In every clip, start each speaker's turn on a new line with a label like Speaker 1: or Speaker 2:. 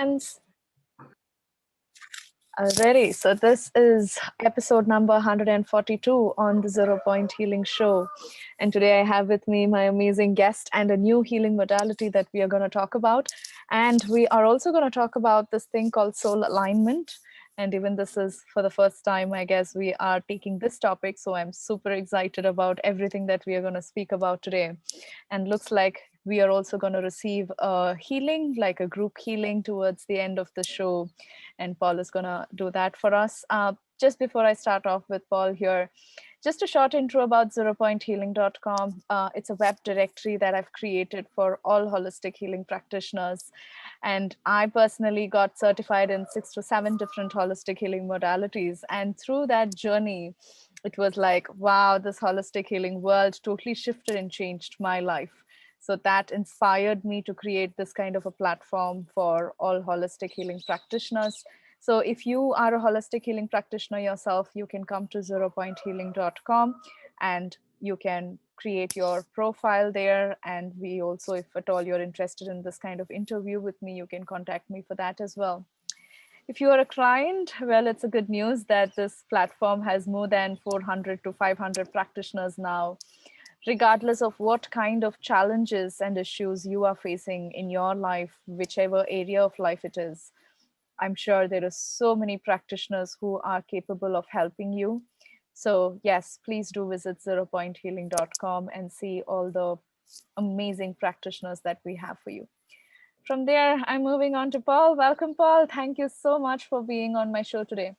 Speaker 1: And alrighty, so this is episode number 142 on the Zero Point Healing Show. And today I have with me my amazing guest and a new healing modality that we are going to talk about. And we are also going to talk about this thing called soul alignment. And even this is for the first time, I guess, we are taking this topic. So I'm super excited about everything that we are going to speak about today. And looks like we are also going to receive a healing, like a group healing towards the end of the show. And Paul is going to do that for us. Just before I start off with Paul here, just a short intro about zeropointhealing.com. It's a web directory that I've created for all holistic healing practitioners. And I personally got certified in 6 to 7 different holistic healing modalities. And through that journey, it was like, wow, this holistic healing world totally shifted and changed my life. So that inspired me to create this kind of a platform for all holistic healing practitioners. So if you are a holistic healing practitioner yourself, you can come to zeropointhealing.com and you can create your profile there. And we also, if at all you're interested in this kind of interview with me, you can contact me for that as well. If you are a client, well, it's a good news that this platform has more than 400 to 500 practitioners now. Regardless of what kind of challenges and issues you are facing in your life, whichever area of life it is, I'm sure there are so many practitioners who are capable of helping you. So yes, please do visit zeropointhealing.com and see all the amazing practitioners that we have for you. From there, I'm moving on to Paul. Welcome, Paul. Thank you so much for being on my show today.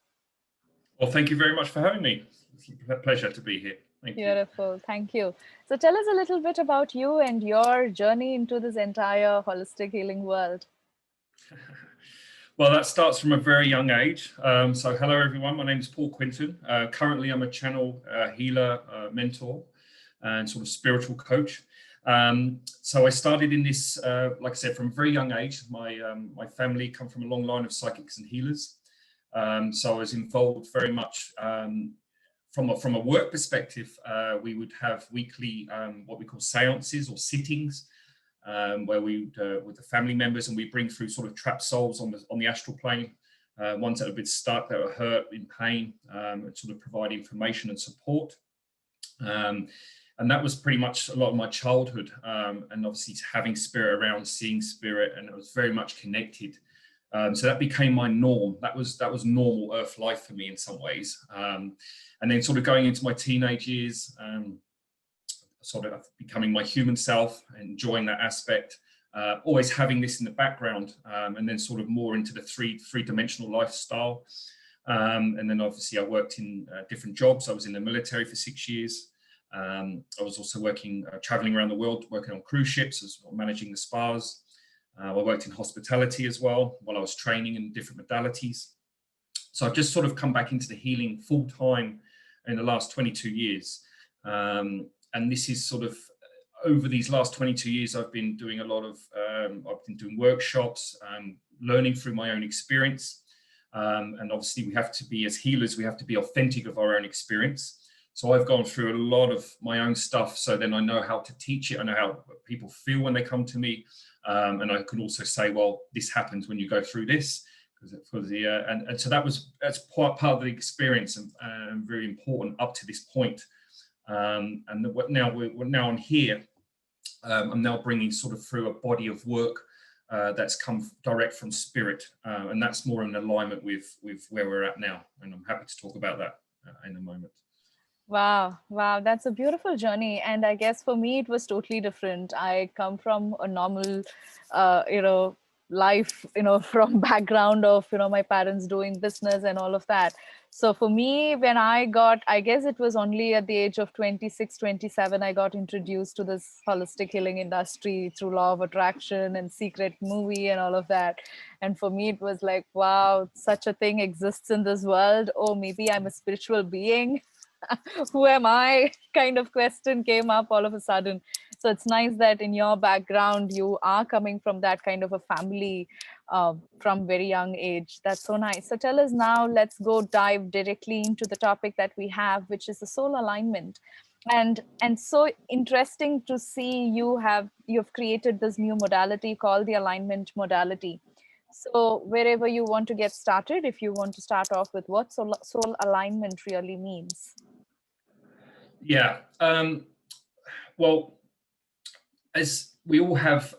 Speaker 2: Well, thank you very much for having me. It's a pleasure to be here. Thank you.
Speaker 1: Beautiful. Thank you. So tell us a little bit about you and your journey into this entire holistic healing world.
Speaker 2: Well, that starts from a very young age. So hello, everyone. My name is Paul Quinton. Currently, I'm a channel healer, mentor, and sort of spiritual coach. So I started in this, like I said, from a very young age. My family come from a long line of psychics and healers. So I was involved very much from a work perspective. We would have weekly what we call seances or sittings, where we with the family members, and we bring through sort of trapped souls on the astral plane, ones that have been stuck, that are hurt, in pain, and sort of provide information and support. And that was pretty much a lot of my childhood, and obviously having spirit around, seeing spirit, and it was very much connected. So that became my norm. That was normal earth life for me in some ways. And then sort of going into my teenage years, sort of becoming my human self, enjoying that aspect, always having this in the background, and then sort of more into the three-dimensional lifestyle. And then obviously I worked in different jobs. I was in the military for 6 years. I was also working, traveling around the world, working on cruise ships, as well, managing the spas. I worked in hospitality as well while I was training in different modalities. So I've just sort of come back into the healing full time in the last 22 years. And this is sort of over these last 22 years, I've been doing a lot of, I've been doing workshops, learning through my own experience. And obviously we have to be, as healers, we have to be authentic of our own experience. So I've gone through a lot of my own stuff. So then I know how to teach it. I know how people feel when they come to me. And I can also say, well, this happens when you go through this. And so that's part of the experience, and very important up to this point. And now I'm here. I'm now bringing sort of through a body of work that's come direct from spirit. And that's more in alignment with where we're at now. And I'm happy to talk about that in a moment.
Speaker 1: Wow, that's a beautiful journey. And I guess for me, it was totally different. I come from a normal, life, from background of, my parents doing business and all of that. So for me, when I guess it was only at the age of 26, 27, I got introduced to this holistic healing industry through Law of Attraction and Secret movie and all of that. And for me, it was like, wow, such a thing exists in this world. Oh, maybe I'm a spiritual being. Who am I kind of question came up all of a sudden. So it's nice that in your background, you are coming from that kind of a family from very young age. That's so nice. So tell us now, let's go dive directly into the topic that we have, which is the soul alignment. And so interesting to see you've created this new modality called the alignment modality. So wherever you want to get started, if you want to start off with what soul alignment really means.
Speaker 2: Yeah. Well, as we all have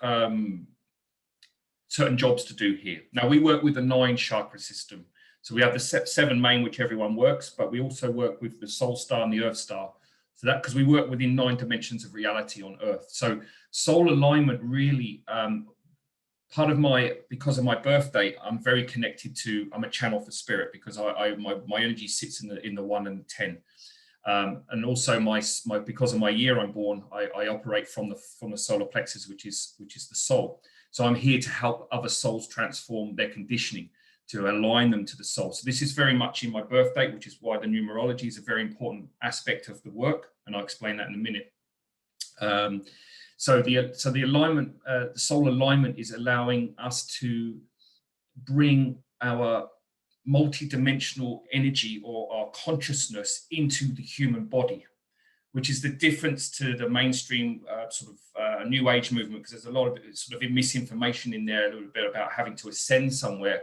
Speaker 2: certain jobs to do here. Now, we work with the 9 chakra system. So we have the 7 main, which everyone works, but we also work with the soul star and the earth star. So that, because we work within 9 dimensions of reality on earth. So soul alignment really, part of because of my birth date, I'm very connected to, I'm a channel for spirit, because my energy sits in the 1 and 10. And also because of my year I'm born, I operate from the solar plexus, which is the soul. So I'm here to help other souls transform their conditioning, to align them to the soul. So this is very much in my birth date, which is why the numerology is a very important aspect of the work, and I'll explain that in a minute. So the alignment, the soul alignment, is allowing us to bring our multidimensional energy or our consciousness into the human body, which is the difference to the mainstream new age movement, because there's a lot of sort of misinformation in there, a little bit about having to ascend somewhere.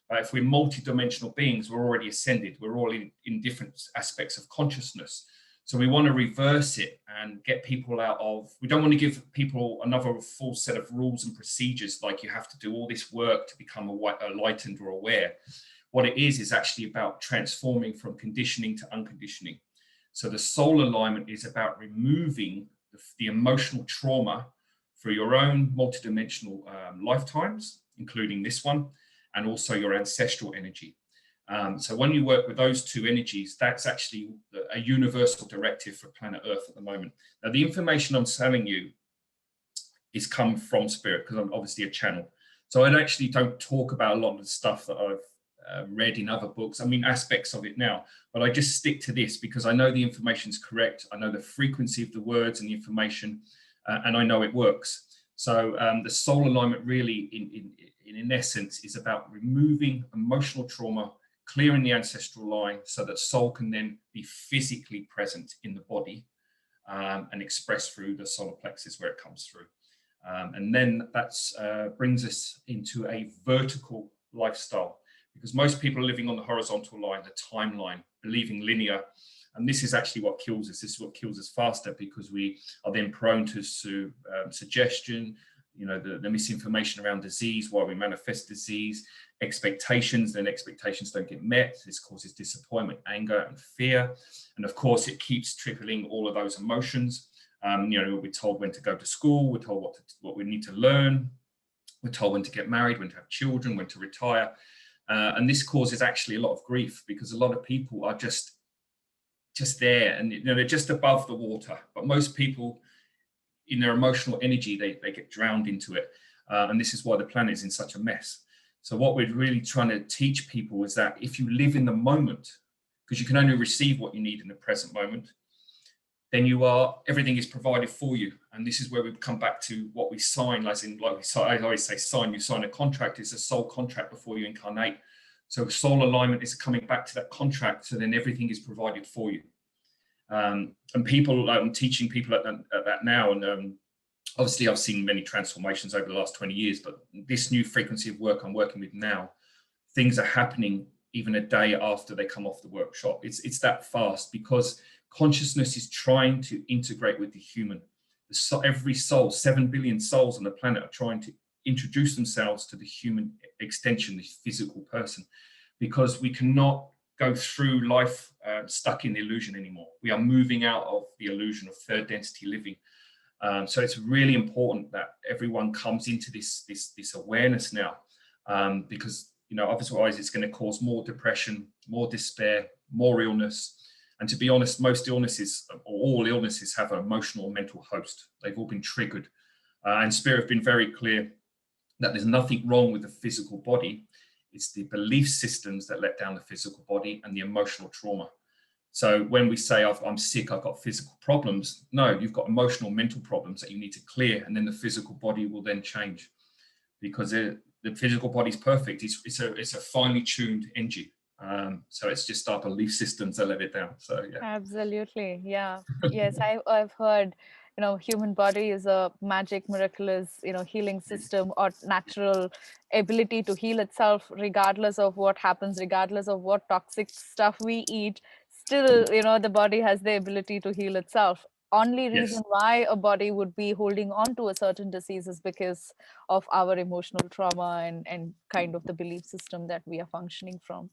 Speaker 2: But if we're multidimensional beings, we're already ascended. We're all in different aspects of consciousness. So we want to reverse it and get people out of, we don't want to give people another full set of rules and procedures, like you have to do all this work to become enlightened or aware. What it is actually about transforming from conditioning to unconditioning. So the soul alignment is about removing the emotional trauma for your own multidimensional lifetimes, including this one, and also your ancestral energy. So when you work with those 2 energies, that's actually a universal directive for planet Earth at the moment. Now, the information I'm telling you is come from spirit, because I'm obviously a channel. So I actually don't talk about a lot of the stuff that I've read in other books. I mean, aspects of it now, but I just stick to this because I know the information is correct. I know the frequency of the words and the information, and I know it works. So the soul alignment really, in essence, is about removing emotional trauma, clearing the ancestral line, so that soul can then be physically present in the body and express through the solar plexus where it comes through. And then that brings us into a vertical lifestyle, because most people are living on the horizontal line, the timeline, believing linear. And this is actually what kills us. This is what kills us faster, because we are then prone to suggestion, the misinformation around disease, why we manifest disease, expectations, then expectations don't get met. This causes disappointment, anger, and fear. And of course, it keeps triggering all of those emotions. We're told when to go to school, we're told what we need to learn, we're told when to get married, when to have children, when to retire. And this causes actually a lot of grief, because a lot of people are just there, and they're just above the water. But most people, in their emotional energy, they get drowned into it. And this is why the planet is in such a mess. So what we're really trying to teach people is that if you live in the moment, because you can only receive what you need in the present moment, then everything is provided for you. And this is where we come back to what we sign, I always say sign, you sign a contract. It's a soul contract before you incarnate. So soul alignment is coming back to that contract, so then everything is provided for you. And people, I'm teaching people at that now, and obviously I've seen many transformations over the last 20 years, but this new frequency of work I'm working with now, things are happening even a day after they come off the workshop. It's that fast, because consciousness is trying to integrate with the human. Every soul, 7 billion souls on the planet, are trying to introduce themselves to the human extension, the physical person, because we cannot go through life stuck in the illusion anymore. We are moving out of the illusion of third density living. So it's really important that everyone comes into this awareness now, because otherwise it's going to cause more depression, more despair, more illness. And to be honest, most illnesses, or all illnesses, have an emotional or mental host. They've all been triggered. And Spirit have been very clear that there's nothing wrong with the physical body. It's the belief systems that let down the physical body, and the emotional trauma. So when we say, I'm sick, I've got physical problems, no, you've got emotional, mental problems that you need to clear, and then the physical body will then change, because the physical body is perfect. It's a finely tuned engine. So it's just our belief systems that let it down. So yeah.
Speaker 1: Absolutely. Yeah. Yes, I've heard human body is a magic, miraculous, healing system or natural ability to heal itself, regardless of what happens, regardless of what toxic stuff we eat. Still, the body has the ability to heal itself. Only reason
Speaker 2: Yes.
Speaker 1: why a body would be holding on to a certain disease is because of our emotional trauma and kind of the belief system that we are functioning from.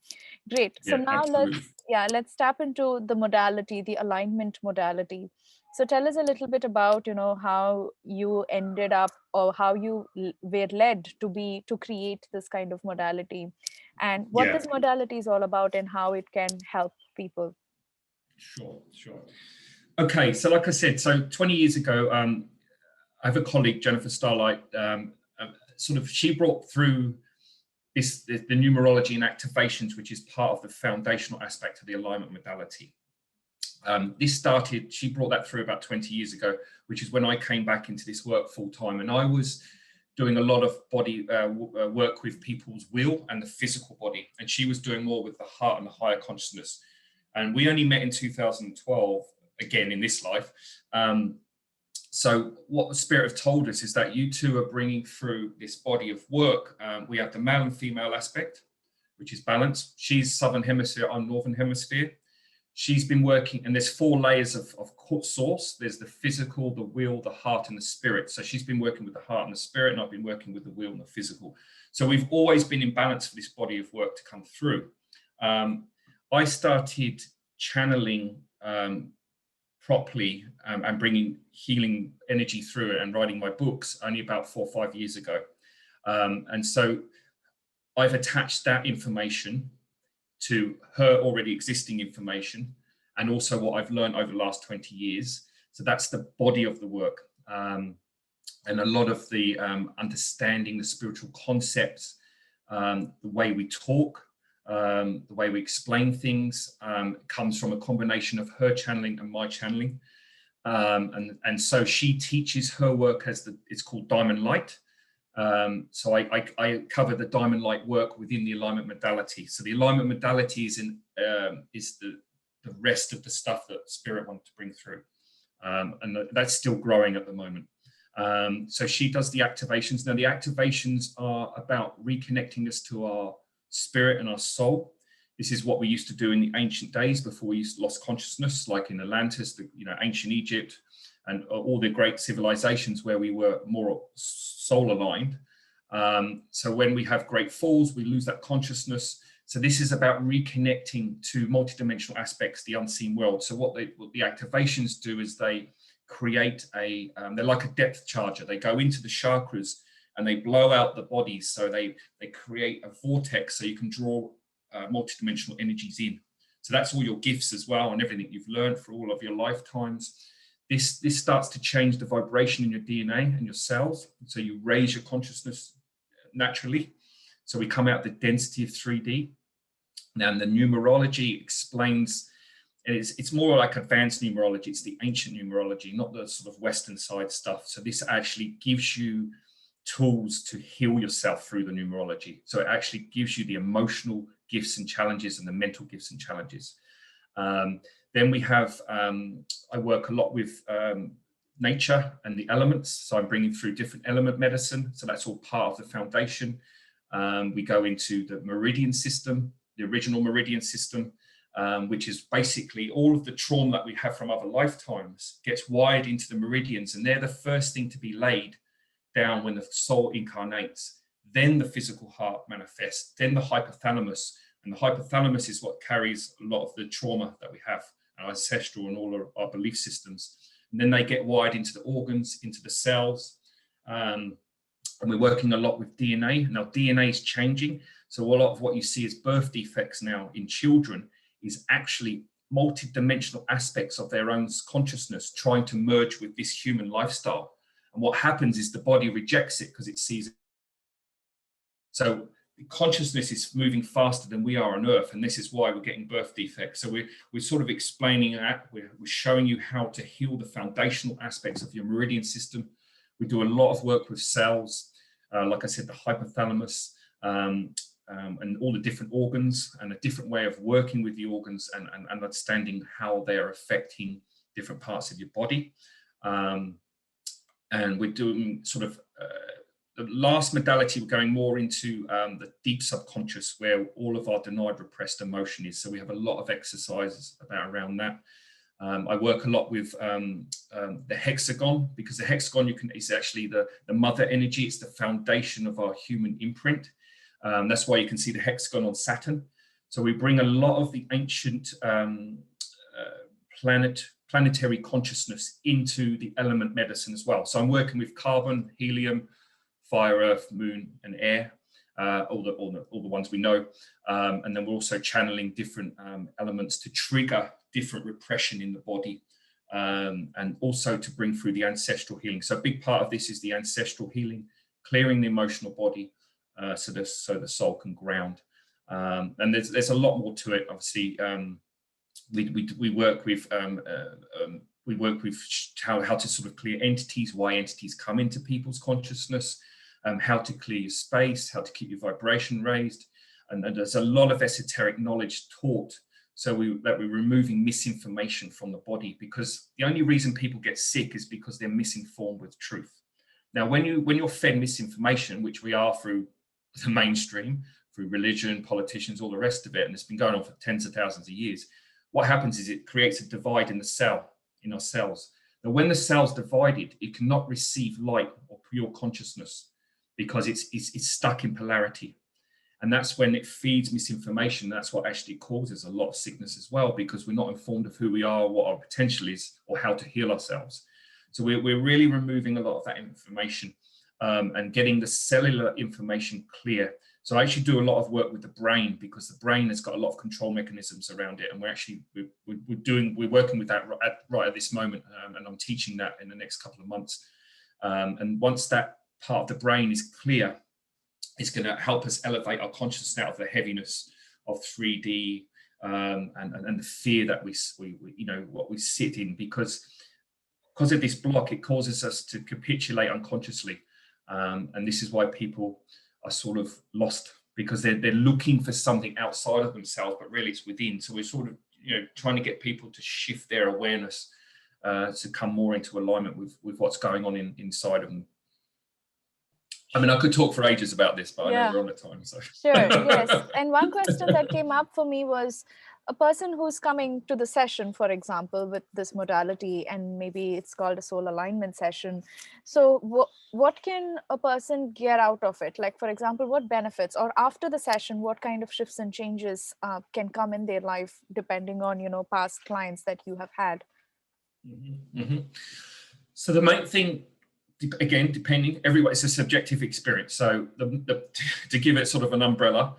Speaker 1: Great. So
Speaker 2: Yeah,
Speaker 1: now
Speaker 2: absolutely.
Speaker 1: let's tap into the modality, the alignment modality. So tell us a little bit about, how you ended up, or how you were led to create this kind of modality, and what
Speaker 2: Yeah,
Speaker 1: this modality is all about and how it can help people.
Speaker 2: sure, sure. Okay, so like I said, so 20 years ago, I have a colleague, Jennifer Starlight, she brought through the numerology and activations, which is part of the foundational aspect of the alignment modality. She brought that through about 20 years ago, which is when I came back into this work full time. And I was doing a lot of body work with people's will and the physical body. And she was doing more with the heart and the higher consciousness. And we only met in 2012, again in this life. So what the spirit have told us is that you two are bringing through this body of work. We have the male and female aspect, which is balance. She's Southern Hemisphere, I'm Northern Hemisphere. She's been working, and there's 4 layers of source. There's the physical, the will, the heart, and the spirit. So she's been working with the heart and the spirit, and I've been working with the will and the physical. So we've always been in balance for this body of work to come through. I started channeling properly and bringing healing energy through it and writing my books only about 4 or 5 years ago. And so I've attached that information to her already existing information and also what I've learned over the last 20 years. So that's the body of the work. And a lot of the understanding the spiritual concepts, the way we talk, the way we explain things comes from a combination of her channeling and my channeling. And so she teaches her work as it's called Diamond Light. So I cover the Diamond Light work within the alignment modality. So the alignment modality is the rest of the stuff that Spirit wanted to bring through. And that's still growing at the moment. So she does the activations. Now the activations are about reconnecting us to our spirit and our soul. This is what we used to do in the ancient days before we lost consciousness, like in Atlantis, ancient Egypt, and all the great civilizations where we were more soul aligned. So when we have great falls, we lose that consciousness. So this is about reconnecting to multidimensional aspects, the unseen world. So what the activations do is they create they're like a depth charger. They go into the chakras and they blow out the bodies. So they create a vortex so you can draw multidimensional energies in. So that's all your gifts as well and everything you've learned for all of your lifetimes. This starts to change the vibration in your DNA and your cells. So you raise your consciousness naturally. So we come out the density of 3D. Now the numerology explains, and it's more like advanced numerology. It's the ancient numerology, not the sort of Western side stuff. So this actually gives you tools to heal yourself through the numerology. So it actually gives you the emotional gifts and challenges and the mental gifts and challenges. Then we have, I work a lot with nature and the elements. So I'm bringing through different element medicine. So that's all part of the foundation. We go into the meridian system, the original meridian system, which is basically all of the trauma that we have from other lifetimes gets wired into the meridians. And they're the first thing to be laid down when the soul incarnates. Then the physical heart manifests, then the hypothalamus. And the hypothalamus is what carries a lot of the trauma that we have, our ancestral and all of our belief systems. And then they get wired into the organs, into the cells. And we're working a lot with DNA. Now DNA is changing. So a lot of what you see as birth defects now in children is actually multidimensional aspects of their own consciousness trying to merge with this human lifestyle. And what happens is the body rejects it because it sees it. So consciousness is moving faster than we are on Earth, and this is why we're getting birth defects. So we're sort of explaining that. We're showing you how to heal the foundational aspects of your meridian system. We do a lot of work with cells, like I said, the hypothalamus, and all the different organs, and a different way of working with the organs and understanding how they are affecting different parts of your body. And we're doing sort of the last modality, we're going more into the deep subconscious, where all of our denied, repressed emotion is. So we have a lot of exercises around that. I work a lot with the hexagon, because the hexagon is actually the mother energy. It's the foundation of our human imprint. That's why you can see the hexagon on Saturn. So we bring a lot of the ancient planetary consciousness into the element medicine as well. So I'm working with carbon, helium, fire, earth, moon, and air, all the ones we know. And then we're also channeling different elements to trigger different repression in the body, and also to bring through the ancestral healing. So a big part of this is the ancestral healing, clearing the emotional body, so the soul can ground. And there's a lot more to it. Obviously, we work with how to sort of clear entities, why entities come into people's consciousness, how to clear your space, how to keep your vibration raised, and there's a lot of esoteric knowledge taught. So that we're removing misinformation from the body, because the only reason people get sick is because they're misinformed with truth. Now, when you're fed misinformation, which we are through the mainstream, through religion, politicians, all the rest of it, and it's been going on for tens of thousands of years, what happens is it creates a divide in our cells. Now, when the cell's divided, it cannot receive light or pure consciousness, because it's stuck in polarity. And that's when it feeds misinformation. That's what actually causes a lot of sickness as well, because we're not informed of who we are, what our potential is, or how to heal ourselves. So we're really removing a lot of that information, and getting the cellular information clear. So I actually do a lot of work with the brain, because the brain has got a lot of control mechanisms around it, and we're working with that right at this moment, and I'm teaching that in the next couple of months. And once that part of the brain is clear, it's going to help us elevate our consciousness out of the heaviness of 3D, and the fear that we what we sit in, because of this block, it causes us to capitulate unconsciously, and this is why people are sort of lost, because they're looking for something outside of themselves, but really it's within. So we're sort of trying to get people to shift their awareness, to come more into alignment with what's going on inside of them. I mean, I could talk for ages about this, but I know we're on the time. So.
Speaker 1: Sure, yes. And one question that came up for me was, a person who's coming to the session, for example, with this modality, and maybe it's called a soul alignment session. So what can a person get out of it? Like, for example, what benefits, or after the session, what kind of shifts and changes can come in their life, depending on, past clients that you have had?
Speaker 2: Mm-hmm. Mm-hmm. So the main thing, again, depending, it's a subjective experience. So to give it sort of an umbrella,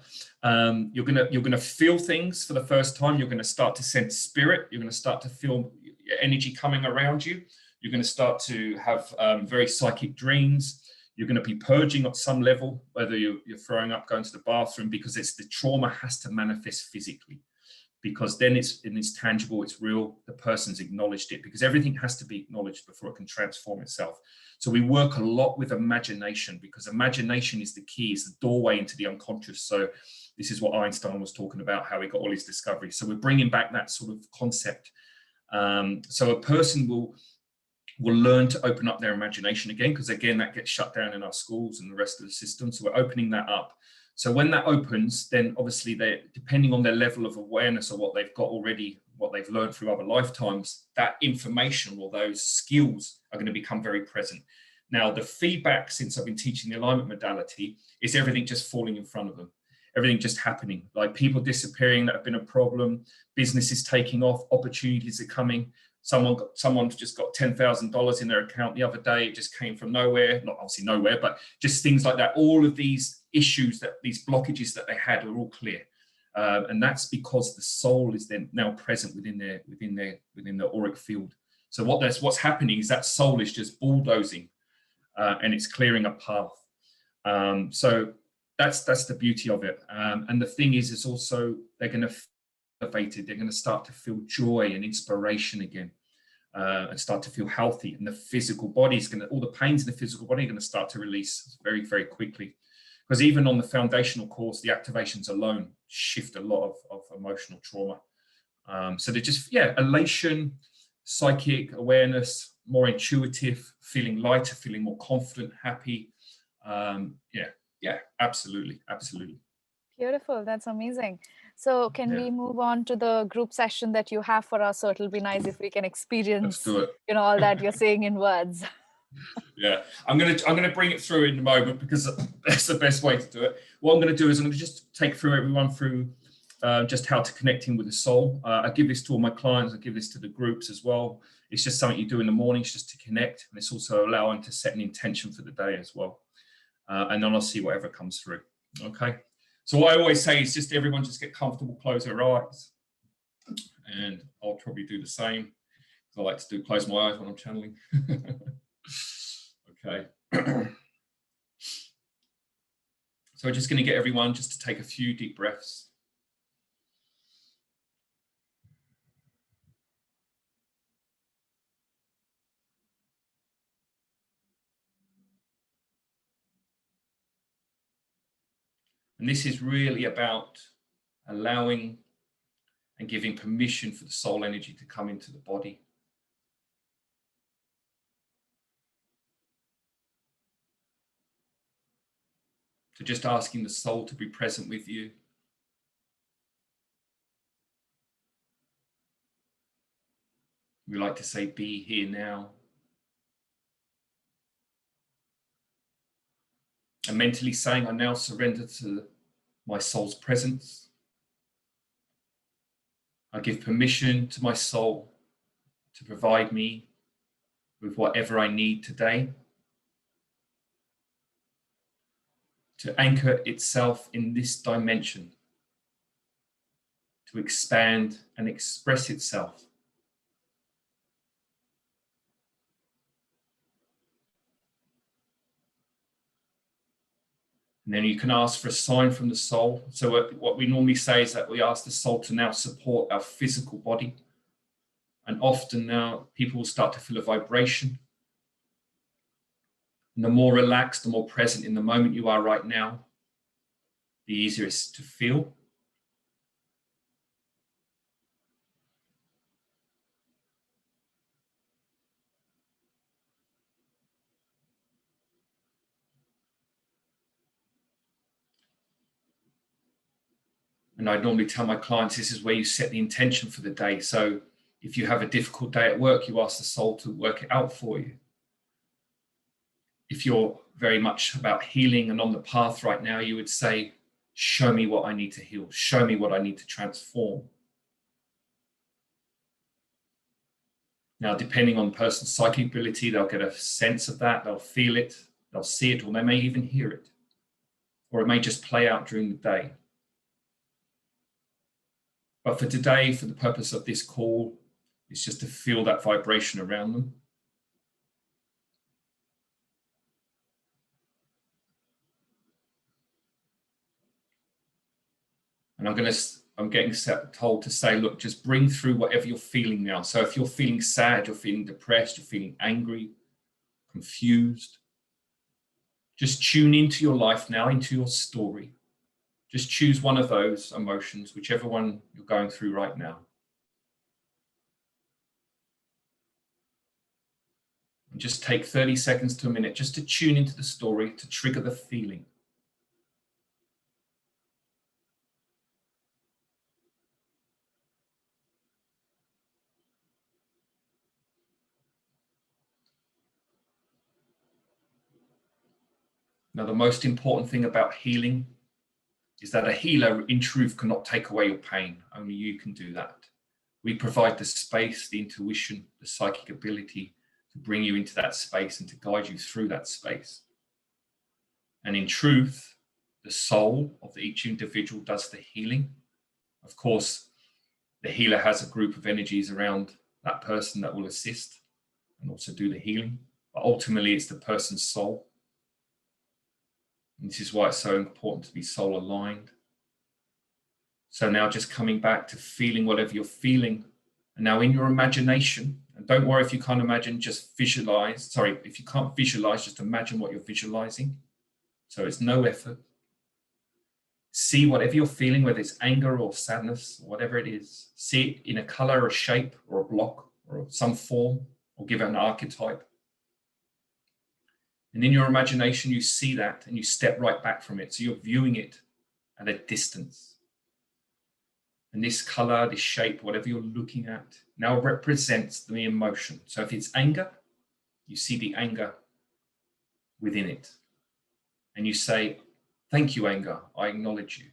Speaker 2: you're gonna feel things for the first time. You're gonna start to sense spirit. You're gonna start to feel energy coming around you. You're gonna start to have very psychic dreams. You're gonna be purging at some level, whether you're throwing up, going to the bathroom, because the trauma has to manifest physically, because then it's tangible, it's real, the person's acknowledged it, because everything has to be acknowledged before it can transform itself. So we work a lot with imagination, because imagination is the key, is the doorway into the unconscious. So this is what Einstein was talking about, how he got all his discoveries. So we're bringing back that sort of concept. So a person will learn to open up their imagination again, because again, that gets shut down in our schools and the rest of the system. So we're opening that up. So when that opens, then obviously depending on their level of awareness or what they've got already, what they've learned through other lifetimes, that information or those skills are going to become very present. Now, the feedback since I've been teaching the alignment modality is everything just falling in front of them, everything just happening, like people disappearing that have been a problem, businesses taking off, opportunities are coming. Someone's just got $10,000 in their account the other day. It just came from nowhere, not obviously nowhere, but just things like that. All of these issues, these blockages that they had are all clear. And that's because the soul is then now present within the auric field. So what's happening is that soul is just bulldozing, and it's clearing a path. So that's the beauty of it. And the thing is, it's also, they're going to feel elevated. They're going to start to feel joy and inspiration again, and start to feel healthy. And the physical body is all the pains in the physical body are going to start to release very, very quickly. Because even on the foundational course, the activations alone shift a lot of emotional trauma. So they're just, elation, psychic awareness, more intuitive, feeling lighter, feeling more confident, happy. Yeah, absolutely.
Speaker 1: Beautiful. That's amazing. So can we move on to the group session that you have for us? So it'll be nice if we can experience,
Speaker 2: Let's do it.
Speaker 1: all that you're saying in words.
Speaker 2: Yeah, I'm gonna bring it through in a moment because that's the best way to do it. What I'm gonna do is I'm gonna just take everyone through just how to connect in with the soul. I give this to all my clients. I give this to the groups as well. It's just something you do in the mornings just to connect, and it's also allowing to set an intention for the day as well. And then I'll see whatever comes through. Okay. So what I always say is just everyone just get comfortable, close their eyes, and I'll probably do the same. I like to close my eyes when I'm channeling. Okay. So we're just going to get everyone just to take a few deep breaths. And this is really about allowing and giving permission for the soul energy to come into the body. So just asking the soul to be present with you. We like to say, be here now. And mentally saying, I now surrender to my soul's presence. I give permission to my soul to provide me with whatever I need today, to anchor itself in this dimension, to expand and express itself. And then you can ask for a sign from the soul. So what we normally say is that we ask the soul to now support our physical body. And often now people will start to feel a vibration. And the more relaxed, the more present in the moment you are right now, the easier it is to feel. And I normally tell my clients this is where you set the intention for the day. So if you have a difficult day at work, you ask the soul to work it out for you. If you're very much about healing and on the path right now, you would say, show me what I need to heal. Show me what I need to transform. Now, depending on the person's psychic ability, they'll get a sense of that. They'll feel it. They'll see it, or they may even hear it. Or it may just play out during the day. But for today, for the purpose of this call, it's just to feel that vibration around them. And I'm getting told to say, look, just bring through whatever you're feeling now. So if you're feeling sad, you're feeling depressed, you're feeling angry, confused, just tune into your life now, into your story. Just choose one of those emotions, whichever one you're going through right now. And just take 30 seconds to a minute just to tune into the story, to trigger the feeling. Now, the most important thing about healing is that a healer, in truth, cannot take away your pain. Only you can do that. We provide the space, the intuition, the psychic ability to bring you into that space and to guide you through that space. And in truth, the soul of each individual does the healing. Of course, the healer has a group of energies around that person that will assist and also do the healing. But ultimately, it's the person's soul. And this is why it's so important to be soul aligned. So now just coming back to feeling whatever you're feeling. And now in your imagination, and don't worry if you can't imagine, just visualize. Sorry, if you can't visualize, just imagine what you're visualizing. So it's no effort. See whatever you're feeling, whether it's anger or sadness, or whatever it is. See it in a color, a shape, or a block, or some form, or give it an archetype. And in your imagination, you see that and you step right back from it. So you're viewing it at a distance. And this color, this shape, whatever you're looking at, now represents the emotion. So if it's anger, you see the anger within it. And you say, thank you, anger, I acknowledge you.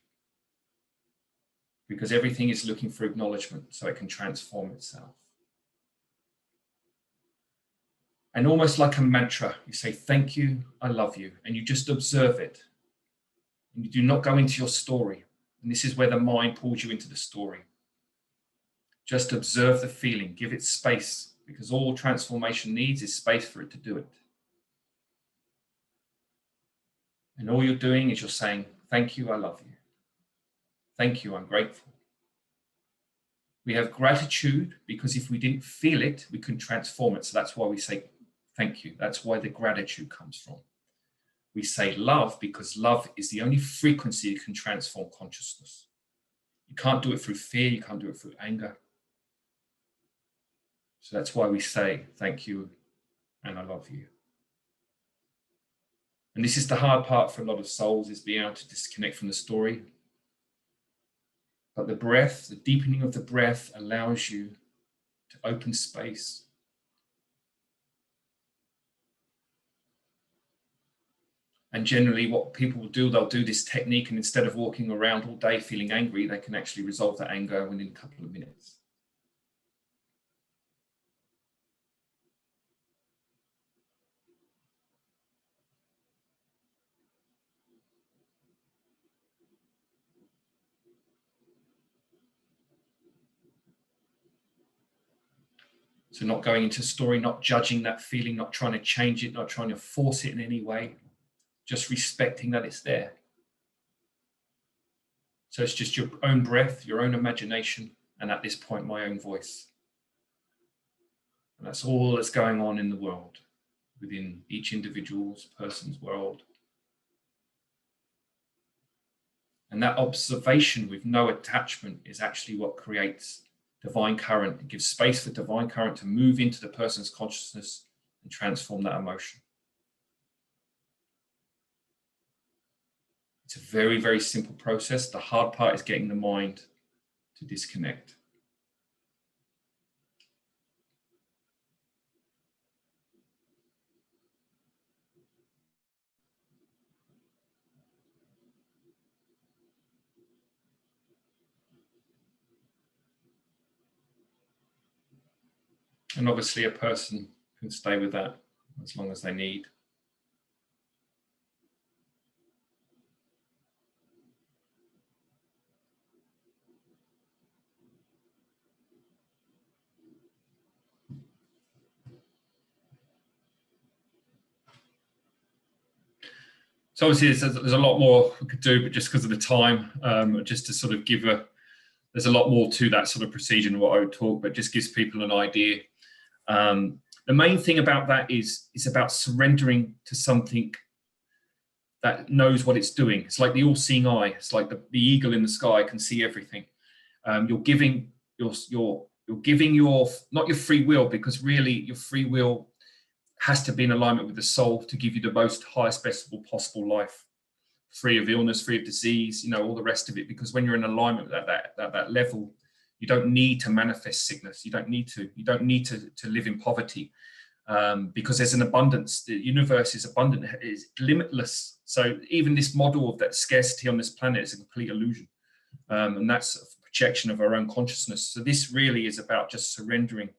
Speaker 2: Because everything is looking for acknowledgement so it can transform itself. And almost like a mantra, you say, thank you, I love you. And you just observe it. And you do not go into your story. And this is where the mind pulls you into the story. Just observe the feeling, give it space, because all transformation needs is space for it to do it. And all you're doing is you're saying, thank you, I love you. Thank you, I'm grateful. We have gratitude because if we didn't feel it, we couldn't transform it. So that's why we say thank you. That's why the gratitude comes from. We say love because love is the only frequency that can transform consciousness. You can't do it through fear. You can't do it through anger. So that's why we say thank you and I love you. And this is the hard part for a lot of souls, is being able to disconnect from the story. But the breath, the deepening of the breath allows you to open space. And generally what people will do, they'll do this technique, and instead of walking around all day feeling angry, they can actually resolve that anger within a couple of minutes. So not going into story, not judging that feeling, not trying to change it, not trying to force it in any way, just respecting that it's there. So it's just your own breath, your own imagination, and at this point, my own voice. And that's all that's going on in the world, within each individual's person's world. And that observation with no attachment is actually what creates divine current. It gives space for divine current to move into the person's consciousness and transform that emotion. It's a very, very simple process. The hard part is getting the mind to disconnect. And obviously a person can stay with that as long as they need. So obviously there's a lot more we could do, but just because of the time, just to sort of give there's a lot more to that sort of procedure than what I would talk, but just gives people an idea. The main thing about that is about surrendering to something that knows what it's doing. It's like the all-seeing eye. It's like the eagle in the sky can see everything. You're giving your not your free will, because really your free will has to be in alignment with the soul to give you the most highest best possible life, free of illness, free of disease, all the rest of it. Because when you're in alignment at that level, you don't need to manifest sickness. You don't need to live in poverty, because there's an abundance. The universe is abundant, is limitless. So even this model of that scarcity on this planet is a complete illusion, and that's a projection of our own consciousness. So this really is about just surrendering.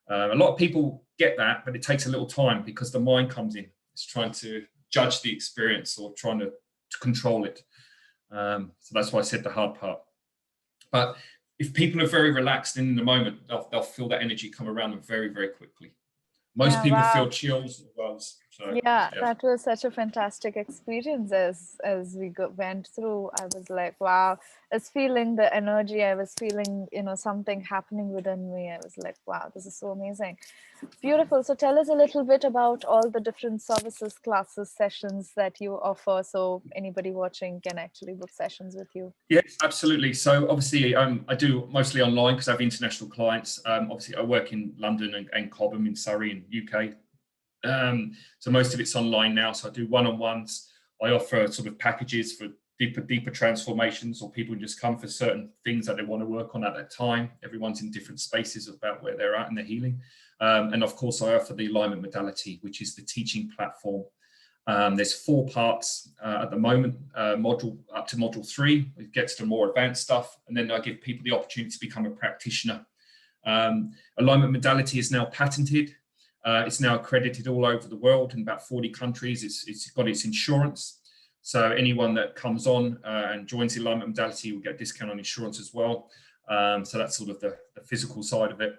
Speaker 2: A lot of people get that, but it takes a little time because the mind comes in. It's trying to judge the experience or trying to control it. So that's why I said the hard part. But if people are very relaxed in the moment, they'll feel that energy come around them very, very quickly. Most people feel chills as well. So
Speaker 1: Yeah,
Speaker 2: yeah.
Speaker 1: that was such a fantastic experience as we went through. I was like, wow, I was feeling the energy. I was feeling, something happening within me. I was like, wow, this is so amazing. Beautiful. So tell us a little bit about all the different services, classes, sessions that you offer, so anybody watching can actually book sessions with you.
Speaker 2: Yes, absolutely. So obviously, I do mostly online because I have international clients. Obviously, I work in London and Cobham in Surrey in UK. So most of it's online now. So I do one-on-ones. I offer sort of packages for deeper transformations, or people just come for certain things that they want to work on at that time. Everyone's in different spaces about where they're at in their healing. And of course, I offer the alignment modality, which is the teaching platform. There's 4 parts at the moment, module up to module 3. It gets to more advanced stuff. And then I give people the opportunity to become a practitioner. Alignment modality is now patented. It's now accredited all over the world in about 40 countries. It's got its insurance. So anyone that comes on and joins the alignment modality will get a discount on insurance as well. So that's sort of the physical side of it.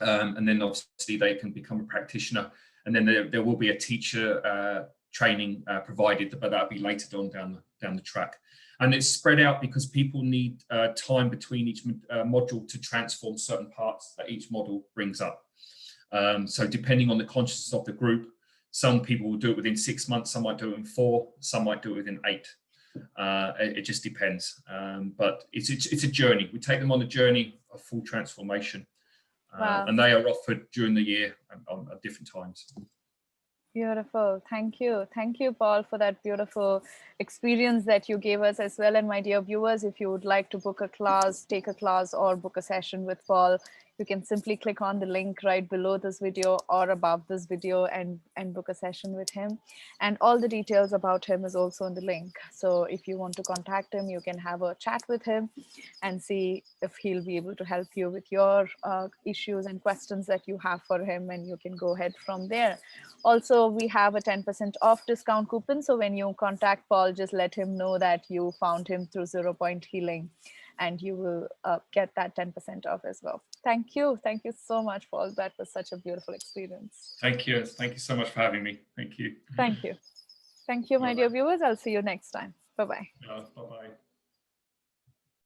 Speaker 2: And then obviously they can become a practitioner. And then there will be a teacher training provided, but that'll be later on down the track. And it's spread out because people need time between each module to transform certain parts that each module brings up. So depending on the consciousness of the group, some people will do it within 6 months, some might do it in 4, some might do it within 8. It just depends. But it's a journey. We take them on a journey of full transformation.
Speaker 1: Wow.
Speaker 2: And they are offered during the year at different times.
Speaker 1: Beautiful. Thank you. Thank you, Paul, for that beautiful experience that you gave us as well. And my dear viewers, if you would like to book a class, take a class, or book a session with Paul, you can simply click on the link right below this video or above this video and book a session with him. And all the details about him is also in the link. So if you want to contact him, you can have a chat with him and see if he'll be able to help you with your issues and questions that you have for him, and you can go ahead from there. Also, we have a 10% off discount coupon. So when you contact Paul, just let him know that you found him through 0 Point Healing, and you will get that 10% off as well. Thank you. Thank you so much, Paul. That was such a beautiful experience.
Speaker 2: Thank you. Thank you so much for having me. Thank you.
Speaker 1: Thank you. Thank you, my dear viewers. I'll see you next time. Bye-bye.
Speaker 2: Bye-bye.